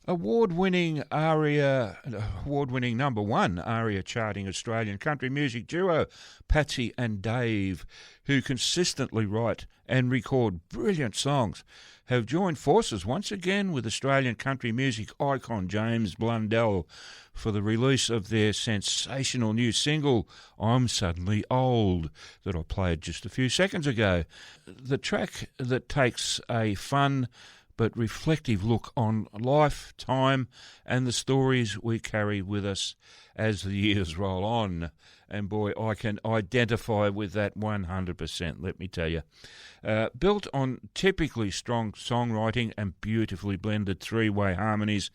Award-winning aria, award-winning number one aria charting Australian country music duo Patsy and Dave, who consistently write and record brilliant songs, have joined forces once again with Australian country music icon James Blundell for the release of their sensational new single, I'm Suddenly Old, that I played just a few seconds ago. The track that takes a fun but reflective look on life, time, and the stories we carry with us as the years roll on. And boy, I can identify with that 100%, let me tell you. Built on typically strong songwriting and beautifully blended three-way harmonies,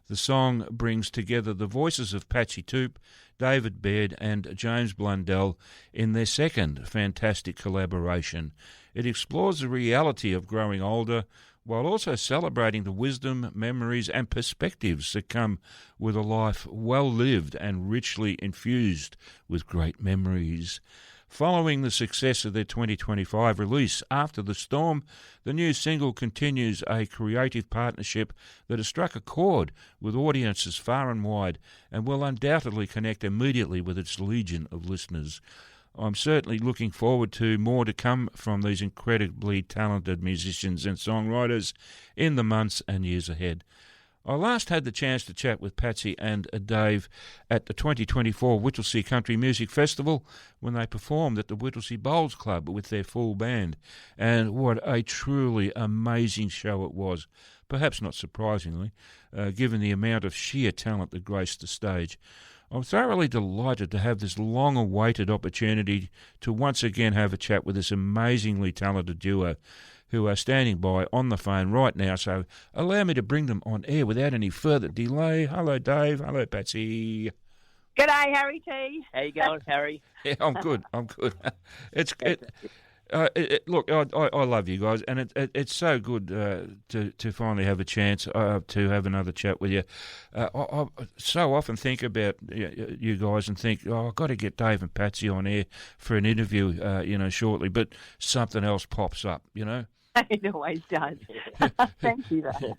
the song brings together the voices of Patsy Toop, David Baird and James Blundell in their second fantastic collaboration. It explores the reality of growing older, while also celebrating the wisdom, memories and perspectives that come with a life well lived and richly infused with great memories. Following the success of their 2025 release, After the Storm, the new single continues a creative partnership that has struck a chord with audiences far and wide and will undoubtedly connect immediately with its legion of listeners. I'm certainly looking forward to more to come from these incredibly talented musicians and songwriters in the months and years ahead. I last had the chance to chat with Patsy and Dave at the 2024 Whittlesea Country Music Festival when they performed at the Whittlesea Bowls Club with their full band. And what a truly amazing show it was, perhaps not surprisingly, given the amount of sheer talent that graced the stage. I'm thoroughly delighted to have this long-awaited opportunity to once again have a chat with this amazingly talented duo who are standing by on the phone right now. So allow me to bring them on air without any further delay. Hello, Dave. Hello, Patsy. G'day, Harry T. How you going, Harry? Yeah, I'm good. Look, I love you guys, and it's so good to finally have a chance to have another chat with you. I so often think about you guys and think, I've got to get Dave and Patsy on air for an interview, shortly, but something else pops up, It always does. Thank you, though.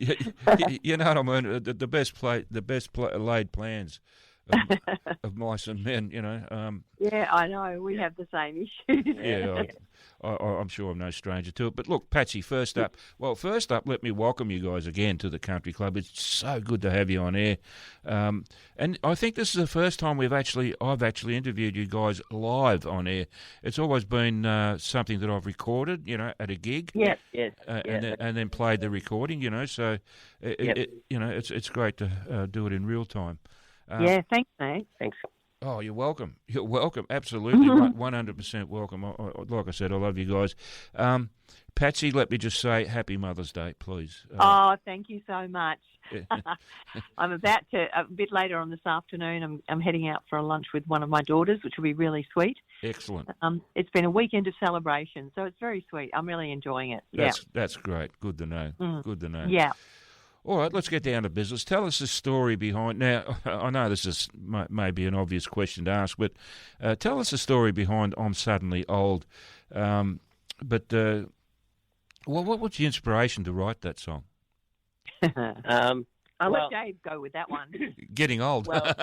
You know what I mean? The best laid plans of mice and men, Yeah, I know. We have the same issues. Yeah, I'm sure I'm no stranger to it. But look, Patsy, first up, let me welcome you guys again to the Country Club. It's so good to have you on air. And I think this is the first time I've actually interviewed you guys live on air. It's always been something that I've recorded, at a gig. Yes. And then played the recording, so it's great to do it in real time. Yeah, thanks, mate. Thanks. Oh, you're welcome. You're welcome. Absolutely, 100% welcome. Like I said, I love you guys. Patsy, let me just say Happy Mother's Day, please. Thank you so much. I'm about to, a bit later on this afternoon, I'm heading out for a lunch with one of my daughters, which will be really sweet. Excellent. It's been a weekend of celebration, so it's very sweet. I'm really enjoying it. That's great. Good to know. Good to know. Yeah. All right, let's get down to business. Tell us the story behind... Now, I know this is maybe an obvious question to ask, but tell us the story behind I'm Suddenly Old. What was the inspiration to write that song? I'll let Dave go with that one. Getting old. Well,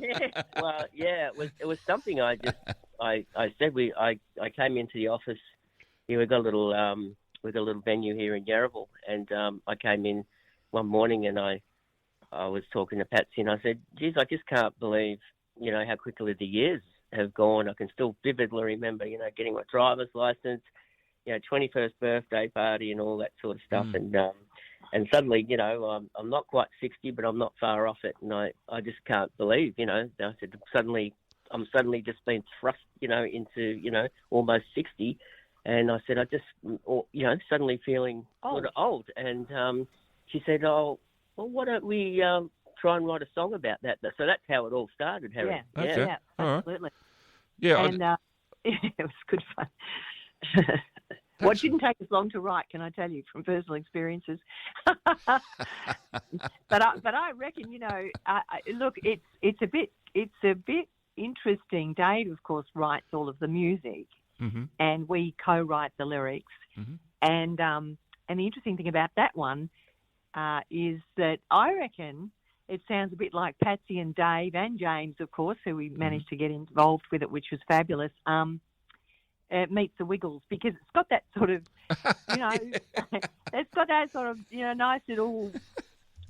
it was something I said. I came into the office. We've got a little venue here in Yarraville, and I came in one morning and I was talking to Patsy and I said, geez, I just can't believe, how quickly the years have gone. I can still vividly remember, getting my driver's license, 21st birthday party and all that sort of stuff. And suddenly, I'm not quite 60, but I'm not far off it. And I just can't believe, I said, I'm suddenly just been thrust, into, almost 60. And I said, I just, suddenly feeling sort of old. And, she said, oh, well, why don't we try and write a song about that? So that's how it all started, Harry. Yeah, okay. Yeah, absolutely. Yeah. And it was good fun. Well, it didn't take us long to write, can I tell you, from personal experiences. But I reckon, look, it's a bit interesting. Dave, of course, writes all of the music, and we co-write the lyrics. And the interesting thing about that one is that I reckon it sounds a bit like Patsy and Dave and James, of course, who we managed to get involved with it, which was fabulous. Meets the Wiggles, because it's got that sort of, it's got that sort of, nice little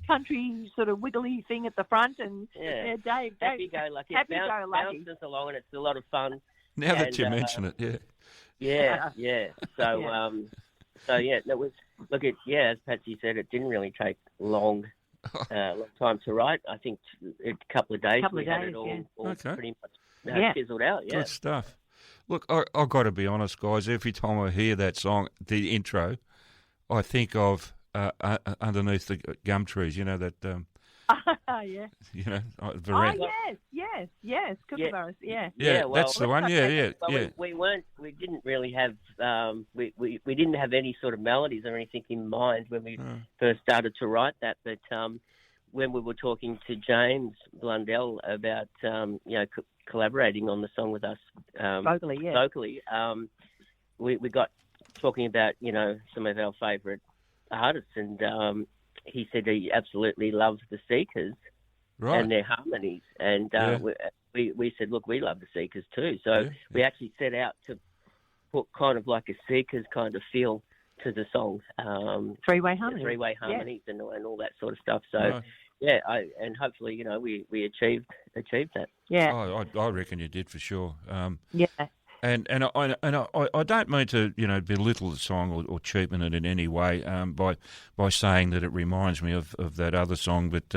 country sort of wiggly thing at the front, and Dave, happy-go-lucky. Bounces along, and it's a lot of fun. Now that you mention it, yeah. So, that was as Patsy said, it didn't really take long time to write. I think a couple of days we had it all pretty much fizzled out. Yeah, good stuff. Look, I've got to be honest, guys. Every time I hear that song, the intro, I think of Underneath the Gum Trees. You know that. Yeah. Veranda. Oh yes, Kookaburras. Yeah, well, that's the one. Yeah. We didn't really have. We didn't have any sort of melodies or anything in mind when we first started to write that. But when we were talking to James Blundell about collaborating on the song with us vocally, we got talking about some of our favourite artists, and he said he absolutely loves the Seekers and their harmonies, and we said, look, we love the Seekers too. So we actually set out to put kind of like a Seekers kind of feel to the song, three-way harmonies, and all that sort of stuff. So. Yeah, and hopefully, we achieved that. Yeah, I reckon you did for sure. Yeah, and I don't mean to belittle the song or cheapen it in any way by saying that it reminds me of that other song, but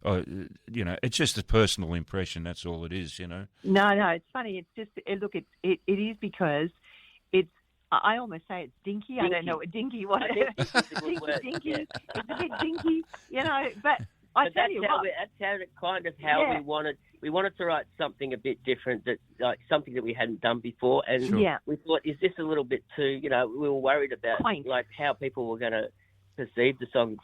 it's just a personal impression. That's all it is. No, it's funny. It's just it is because it's. I almost say it's dinky. I don't know what dinky. What it's a good word. Dinky. Yeah. It's a bit dinky, but. But that's how we wanted. We wanted to write something a bit different, something that we hadn't done before, and we thought, is this a little bit too? We were worried about like how people were going to perceive the song,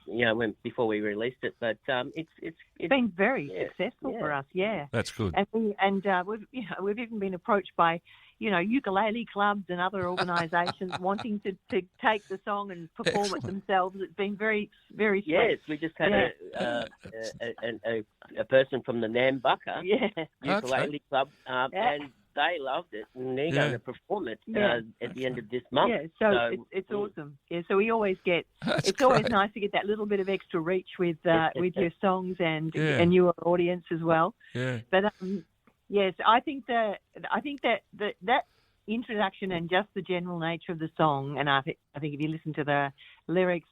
before we released it. But it's been very successful for us. Yeah, that's good. And we've even been approached by ukulele clubs and other organisations wanting to take the song and perform it themselves. It's been very, very sweet. Yes, we just had a person from the Nambucca ukulele club, and they loved it, and they're going to perform it at the end of this month. Yeah, so it's awesome. Yeah, so we always get. It's always nice to get that little bit of extra reach with your songs and your audience as well. Yeah. But yes, I think that introduction and just the general nature of the song, and I think if you listen to the lyrics,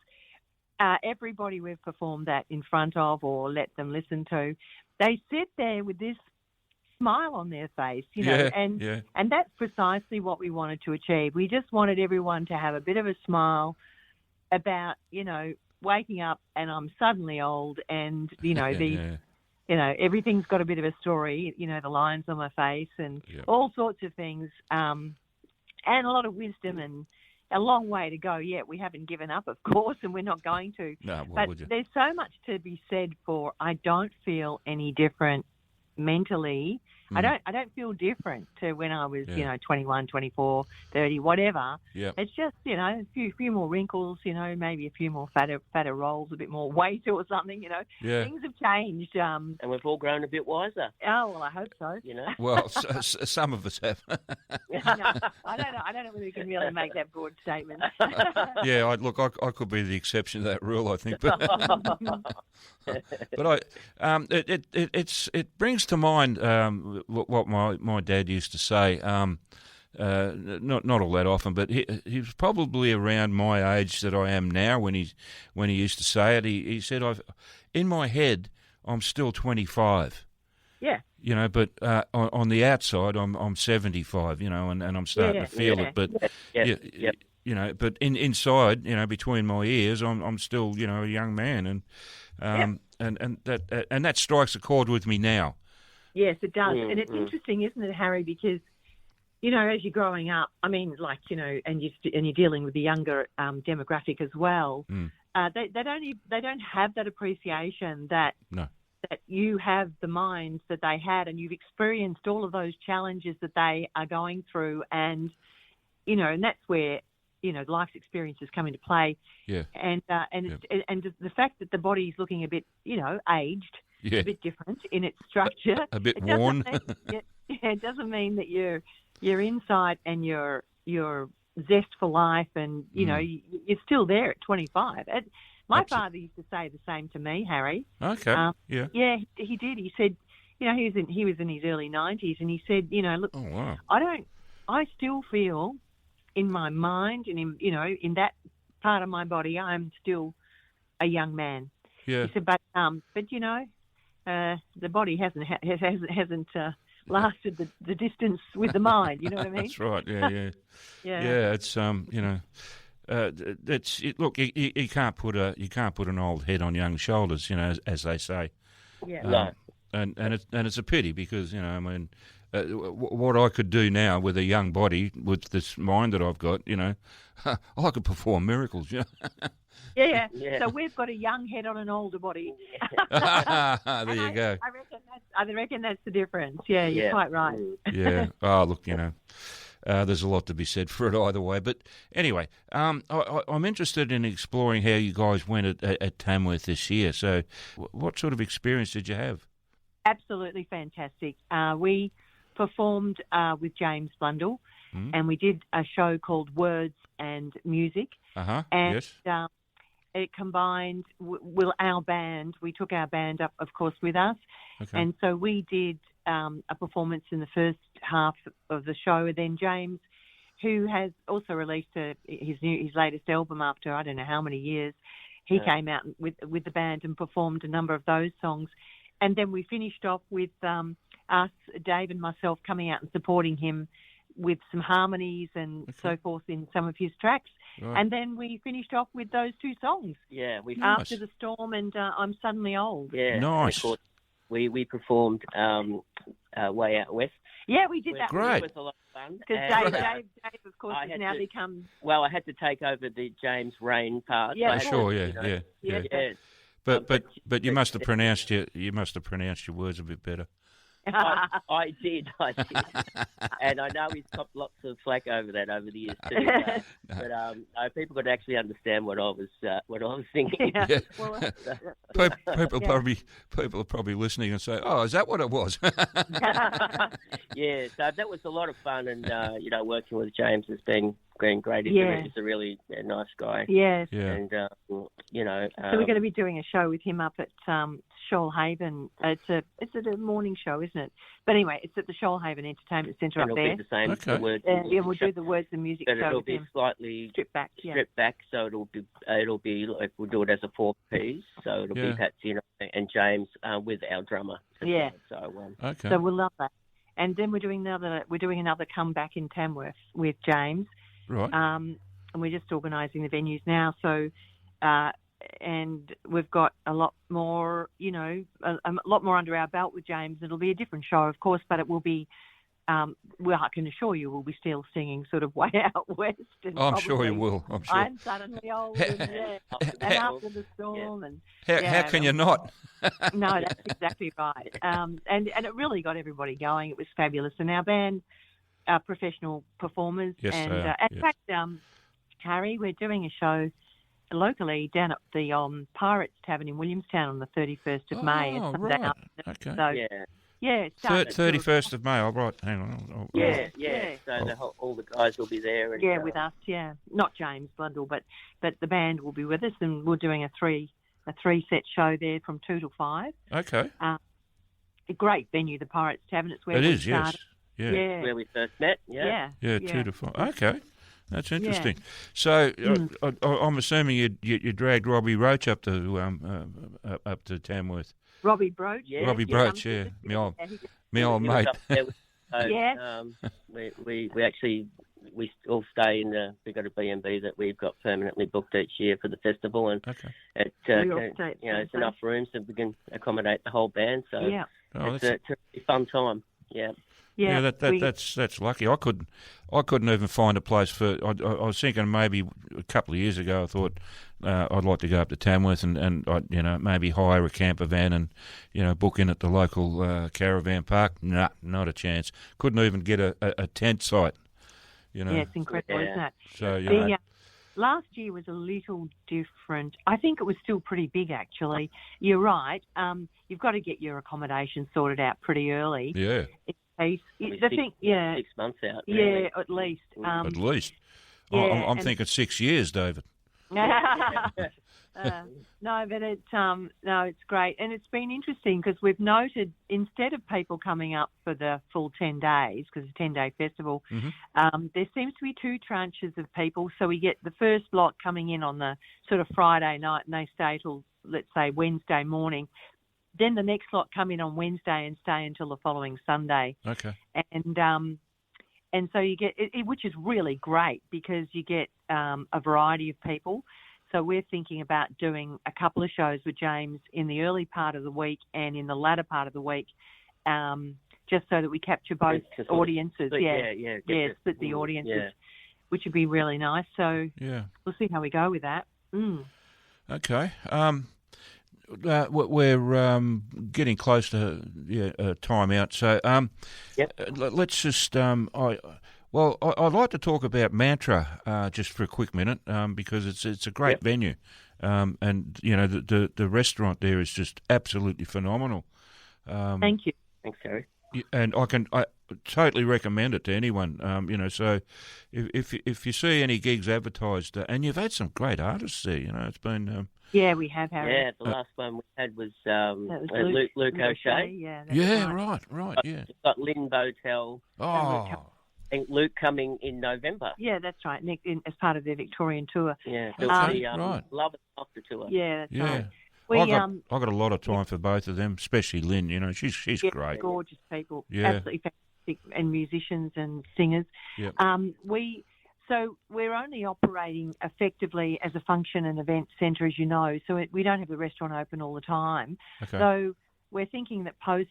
everybody we've performed that in front of or let them listen to, they sit there with this smile on their face, and that's precisely what we wanted to achieve. We just wanted everyone to have a bit of a smile about, waking up and I'm suddenly old, and everything's got a bit of a story, the lines on my face and all sorts of things, and a lot of wisdom and a long way to go yet. We haven't given up, of course, and we're not going to. No, but there's so much to be said for I don't feel any different mentally. I don't feel different to when I was 21, 24, 30, whatever. It's just a few more wrinkles, maybe a few more fatter rolls, a bit more weight or something. Things have changed, and we've all grown a bit wiser. Oh well, I hope so. Well, some of us have. No, I don't know whether you can really make that broad statement. I could be the exception to that rule, I think, but it brings to mind what my dad used to say. Not all that often, but he was probably around my age that I am now when he used to say it. He said, in my head, I'm still 25. Yeah. But on the outside, I'm 75. And I'm starting to feel it. But but inside, between my ears, I'm still a young man, and that strikes a chord with me now. Yes, it does. And it's interesting, isn't it, Harry? Because, as you're growing up, I mean, and you're dealing with the younger demographic as well, they don't have that appreciation that you have the minds that they had, and you've experienced all of those challenges that they are going through, and and that's where life's experiences come into play. Yeah. And the fact that the body's looking a bit, aged, Yeah. a bit different in its structure. A bit it doesn't worn. mean- it doesn't mean that your insight and your zest for life and, you're still there at 25. My father used to say the same to me, Harry. Okay. Yeah. Yeah, he did. He said, he was in his early 90s, and he said, look, Oh, wow. I still feel in my mind and in that part of my body, I'm still a young man. Yeah. He said, but the body hasn't lasted the distance with the mind. You know what I mean? That's right. Yeah. Yeah. Yeah. It's look. You can't put an old head on young shoulders. As they say. Yeah. No. And it's a pity because what I could do now with a young body, with this mind that I've got, I could perform miracles. Yeah. Yeah. So we've got a young head on an older body. There you go. I reckon that's the difference. Yeah, you're quite right. Yeah. Oh, look, there's a lot to be said for it either way. But anyway, I'm interested in exploring how you guys went at Tamworth this year. So what sort of experience did you have? Absolutely fantastic. We performed with James Blundell, and we did a show called Words and Music. Uh-huh, and, yes. It combined our band. We took our band up, of course, with us. Okay. And so we did a performance in the first half of the show. And then James, who has also released his latest album after I don't know how many years, he came out with the band and performed a number of those songs. And then we finished off with us, Dave and myself, coming out and supporting him with some harmonies and so forth in some of his tracks. Right. And then we finished off with those two songs. Yeah, After the Storm and I'm Suddenly Old. Yeah, nice. Of course, we performed Way Out West. Yeah, we did that. Great. It was a lot of fun. Because And, Dave, of course, I has had now to- become... Well, I had to take over the James Rain part. Yeah, I had sure. to, Yeah. Yeah. But you must have pronounced your words a bit better. I did, and I know he's copped lots of flack over that over the years too. But people got to actually understand what I was thinking. Yeah. Well, People are probably listening and say, "Oh, is that what it was?" Yeah, so that was a lot of fun, and working with James has been great. He's a really nice guy. yes. Yeah. And So we're going to be doing a show with him up at Shoalhaven. It's a morning show, isn't it? But anyway, it's at the Shoalhaven Entertainment Centre up it'll there. be the same. Okay. The words, We'll do the Words and Music but show it'll with be him. slightly Stripped back. so it'll be like we'll do it as a 4-piece. So it'll Yeah. be Patsy and James with our drummer. Yeah. So Okay. So we'll love that. And then we're doing another comeback in Tamworth with James. Right. And we're just organising the venues now. So, and we've got a lot more, a lot more under our belt with James. It'll be a different show, of course, but it will be. I can assure you, we'll be still singing sort of Way Out West. And I'm sure you probably will. I'm sure. I'm Suddenly Old. And After the Storm. And How can you not? no, that's exactly right. And it really got everybody going. It was fabulous. And our band are professional performers. Yes, and they are, in yes. fact, Harry, we're doing a show locally down at the Pirates Tavern in Williamstown on the 31st of May. Oh, Sunday right. afternoon. Okay. So, it starts at 31st of May. All right. Hang on. Yeah. So all the guys will be there. And, with us. Yeah, not James Blundell, but the band will be with us, and we're doing a three set show there from 2 to 5. Okay. A great venue, the Pirates Tavern. It's where It we is. Yes. started. Yeah. where we first met. Yeah. Yeah. 2 to 5. Okay. That's interesting. So I'm assuming you dragged Robbie Roach up to Tamworth. Robbie Broach. Yeah. Robbie Broach, yeah, my old He was mate. up there with- Yeah. We all stay in we've got a B&B that we've got permanently booked each year for the festival, and Okay. We all stay at it's the enough rooms so we can accommodate the whole band. So Yeah. Oh, it's a really fun time. Yeah. Yeah. That's lucky. I couldn't even find a place for. I was thinking maybe a couple of years ago. I thought I'd like to go up to Tamworth and I'd, maybe hire a camper van and book in at the local caravan park. Nah, not a chance. Couldn't even get a tent site. Yeah, it's incredible, Yeah. isn't it? So last year was a little different. I think it was still pretty big, actually. You're right. You've got to get your accommodation sorted out pretty early. Yeah. The thing, yeah. 6 months out. Yeah, Really. at least. At least. Yeah, I'm thinking 6 years, David. No, but it's great, and it's been interesting because we've noted instead of people coming up for the full 10 days, because it's a 10-day festival, there seems to be 2 tranches of people. So we get the first lot coming in on the sort of Friday night, and they stay till, let's say, Wednesday morning. Then the next lot come in on Wednesday and stay until the following Sunday. Okay. And so you get it, which is really great because you get a variety of people. So we're thinking about doing a couple of shows with James in the early part of the week and in the latter part of the week, just so that we capture both audiences. Split the audiences, which would be really nice. So we'll see how we go with that. Okay. We're getting close to time out. So let's just I'd like to talk about Mantra just for a quick minute because it's a great venue, and the restaurant there is just absolutely phenomenal. Thank you. Thanks, Harry. And I totally recommend it to anyone. So if you see any gigs advertised, and you've had some great artists there, it's been. Yeah, we have, Harry. Yeah, the last one we had was Luke O'Shea. Right. Right. Yeah. We've got Lynn Botel. And Luke coming in November. Yeah, that's right. Nick, as part of their Victorian tour. Yeah, right. Love and After tour. Yeah, that's right. I got a lot of time for both of them, especially Lynn. She's great. Gorgeous people. Yeah. Absolutely fantastic, and musicians and singers. Yep. So we're only operating effectively as a function and event centre, as you know. So we don't have the restaurant open all the time. Okay. So we're thinking that post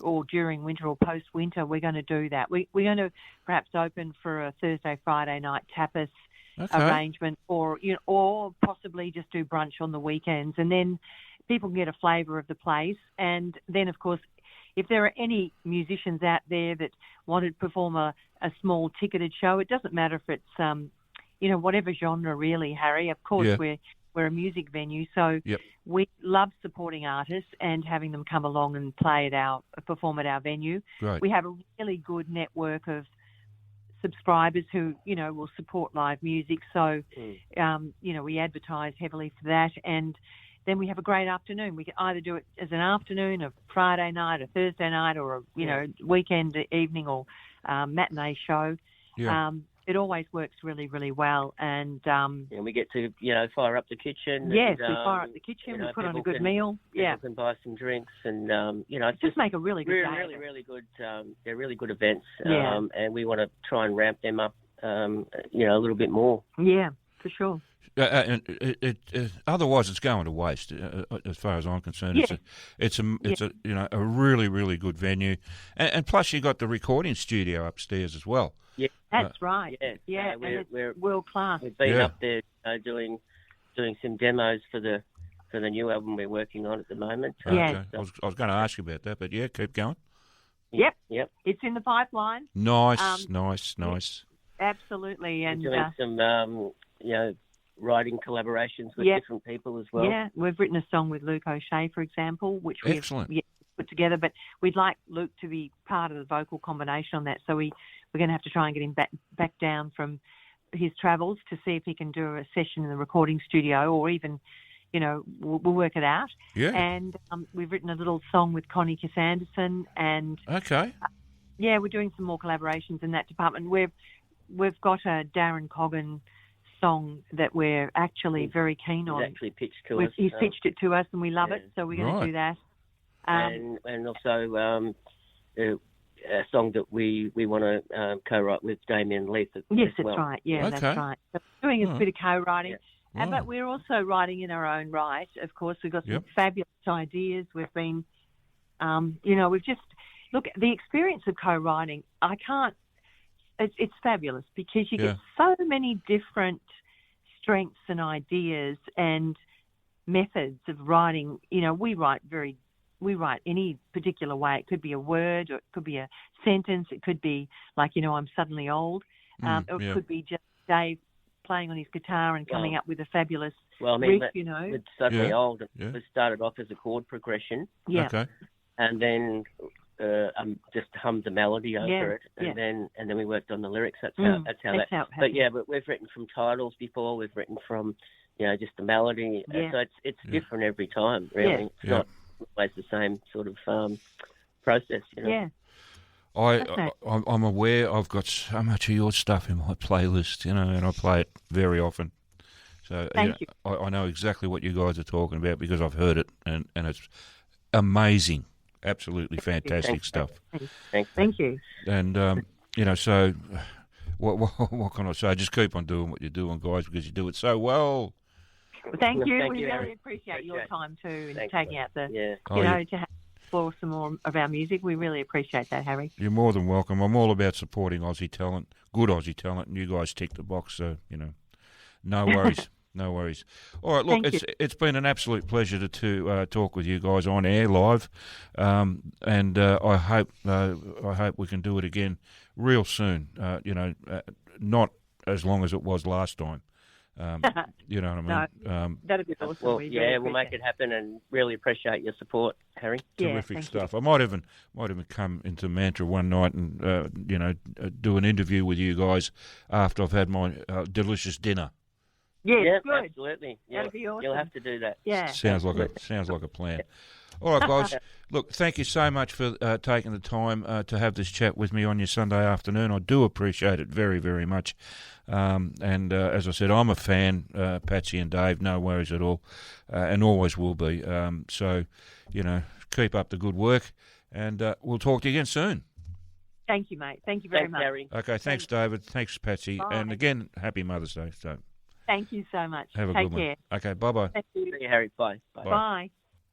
or during winter or post-winter, we're going to do that. We're going to perhaps open for a Thursday, Friday night tapas arrangement, or possibly just do brunch on the weekends, and then people can get a flavour of the place. And then, of course, if there are any musicians out there that want to perform a small ticketed show, it doesn't matter if it's whatever genre really, Harry. Of course, we're a music venue, so we love supporting artists and having them come along and perform at our venue. Right. We have a really good network of subscribers who will support live music. So we advertise heavily for that, and then we have a great afternoon. We can either do it as an afternoon, a Friday night, a Thursday night, or a weekend evening or matinee show. Yeah. It always works really, really well, and we get to fire up the kitchen. Yes, and, we fire up the kitchen. We put on a good meal. People can buy some drinks, and just make a really good day. Really, really good. They're really good events. Yeah. And we want to try and ramp them up. A little bit more. Yeah, for sure. And otherwise, it's going to waste. As far as I'm concerned, it's a really, really good venue, and plus you got the recording studio upstairs as well. Yeah, that's right. Yeah, we're world class. We've been up there doing some demos for the new album we're working on at the moment. Yeah, I was going to ask you about that, but keep going. Yep. It's in the pipeline. Nice. Absolutely, and we're doing some writing collaborations with different people as well. Yeah, we've written a song with Luke O'Shea, for example, which we've put together, but we'd like Luke to be part of the vocal combination on that, so we're going to have to try and get him back down from his travels to see if he can do a session in the recording studio, or even, we'll work it out. Yeah. And we've written a little song with Connie Cassanderson, and we're doing some more collaborations in that department. We've got a Darren Coggan song that we're actually very keen on. He's actually pitched to us. He's pitched it to us, and we love it, so we're going to do that. And also a song that we want to co-write with Damien Leith as well. Yes, that's right. Yeah, that's right. So we're doing a bit of co-writing. Yeah. But we're also writing in our own right. Of course, we've got some fabulous ideas. We've been, we've just... Look, the experience of co-writing, it's fabulous because you get so many different strengths and ideas and methods of writing. We write any particular way. It could be a word, or it could be a sentence. It could be like, I'm suddenly old. It could be just Dave playing on his guitar and coming up with a fabulous Well, I mean, riff, you know. it's suddenly old. Yeah. It started off as a chord progression, Yeah. Okay. and then just hummed the melody over it, and then we worked on the lyrics. That's how that. But yeah, but we've written from titles before. We've written from, just the melody. Yeah. So it's different every time. Really, it's not always the same sort of process. Yeah. I'm aware I've got so much of your stuff in my playlist, and I play it very often. So Thank you. I know exactly what you guys are talking about because I've heard it, and it's amazing, absolutely fantastic stuff. Thank you. And so what can I say? Just keep on doing what you're doing, guys, because you do it so well. Well, thank you. Thank we you, really Harry. appreciate your time too, and Thanks, taking out the, Yeah. to have explore some more of our music. We really appreciate that, Harry. You're more than welcome. I'm all about supporting Aussie talent, good Aussie talent, and you guys tick the box. So no worries. No worries. All right, look, it's been an absolute pleasure to talk with you guys on air live, and I hope we can do it again real soon. Not as long as it was last time. You know what I mean? That'd be awesome. Well, we'll make it happen, and really appreciate your support, Harry. Terrific stuff. I might even come into Mantra one night and do an interview with you guys after I've had my delicious dinner. Yeah, good. Absolutely. That'd be awesome. You'll have to do that. Yeah. Sounds like a plan. All right, guys. Look, thank you so much for taking the time to have this chat with me on your Sunday afternoon. I do appreciate it very, very much. And as I said, I'm a fan, Patsy and Dave, no worries at all, and always will be. So, keep up the good work, and we'll talk to you again soon. Thank you, mate. Thank you very much. Harry. Okay, thanks, David. Thanks, Patsy. Bye. And again, happy Mother's Day. So thank you so much. have a Take good care. one. Okay, bye-bye. Thank you. See you, Harry. Bye. Bye.